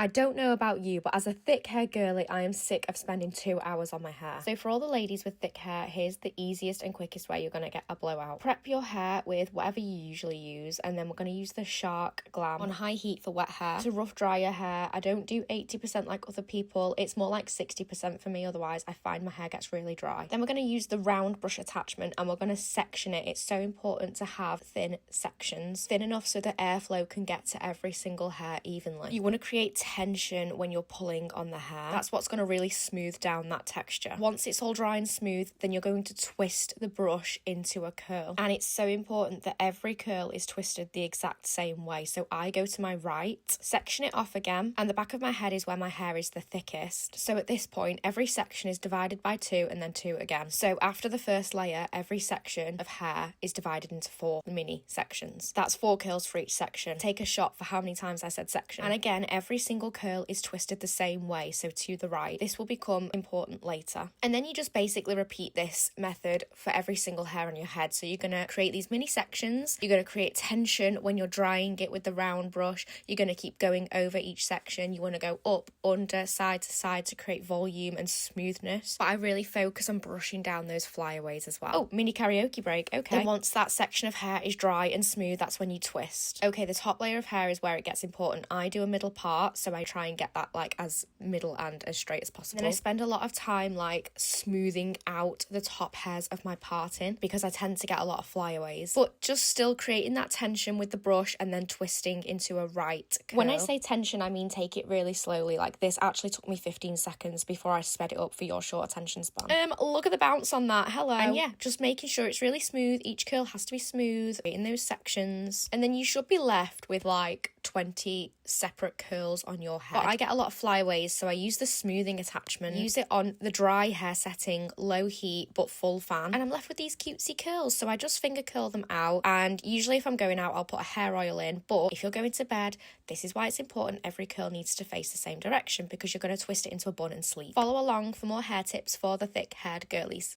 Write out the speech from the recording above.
I don't know about you, but as a thick hair girly, I am sick of spending 2 hours on my hair. So for all the ladies with thick hair, here's the easiest and quickest way you're going to get a blowout. Prep your hair with whatever you usually use, and then we're going to use the Shark Glam on high heat for wet hair to rough dry your hair. I don't do 80% like other people. It's more like 60% for me, otherwise I find my hair gets really dry. Then we're going to use the round brush attachment and we're going to section it. It's so important to have thin sections, thin enough so the airflow can get to every single hair evenly. You want to create tension when you're pulling on the hair. That's what's going to really smooth down that texture. Once it's all dry and smooth, then you're going to twist the brush into a curl. And it's so important that every curl is twisted the exact same way. So I go to my right, section it off again, and the back of my head is where my hair is the thickest. So at this point, every section is divided by 2 and then 2 again. So after the first layer, every section of hair is divided into 4 mini sections. That's 4 curls for each section. Take a shot for how many times I said section. And again, every single curl is twisted the same way, so to the right. This will become important later. And then you just basically repeat this method for every single hair on your head. So you're going to create these mini sections. You're going to create tension when you're drying it with the round brush. You're going to keep going over each section. You want to go up, under, side to side to create volume and smoothness. But I really focus on brushing down those flyaways as well. Oh, mini karaoke break. Okay. Then once that section of hair is dry and smooth, that's when you twist. Okay, the top layer of hair is where it gets important. I do a middle part, so I try and get that like as middle and as straight as possible. Then I spend a lot of time like smoothing out the top hairs of my parting because I tend to get a lot of flyaways, but just still creating that tension with the brush and then twisting into a right curl. When I say tension, I mean take it really slowly. Like this actually took me 15 seconds before I sped it up for your short attention span. Look at the bounce on that. Hello. And yeah, just making sure it's really smooth. Each curl has to be smooth in those sections, and then you should be left with like 20 separate curls on your head. But I get a lot of flyaways, so I use the smoothing attachment, use it on the dry hair setting, low heat but full fan, and I'm left with these cutesy curls. So I just finger curl them out, and usually if I'm going out I'll put a hair oil in, but if you're going to bed, this is why it's important every curl needs to face the same direction, because you're going to twist it into a bun and sleep. Follow along for more hair tips for the thick haired girlies.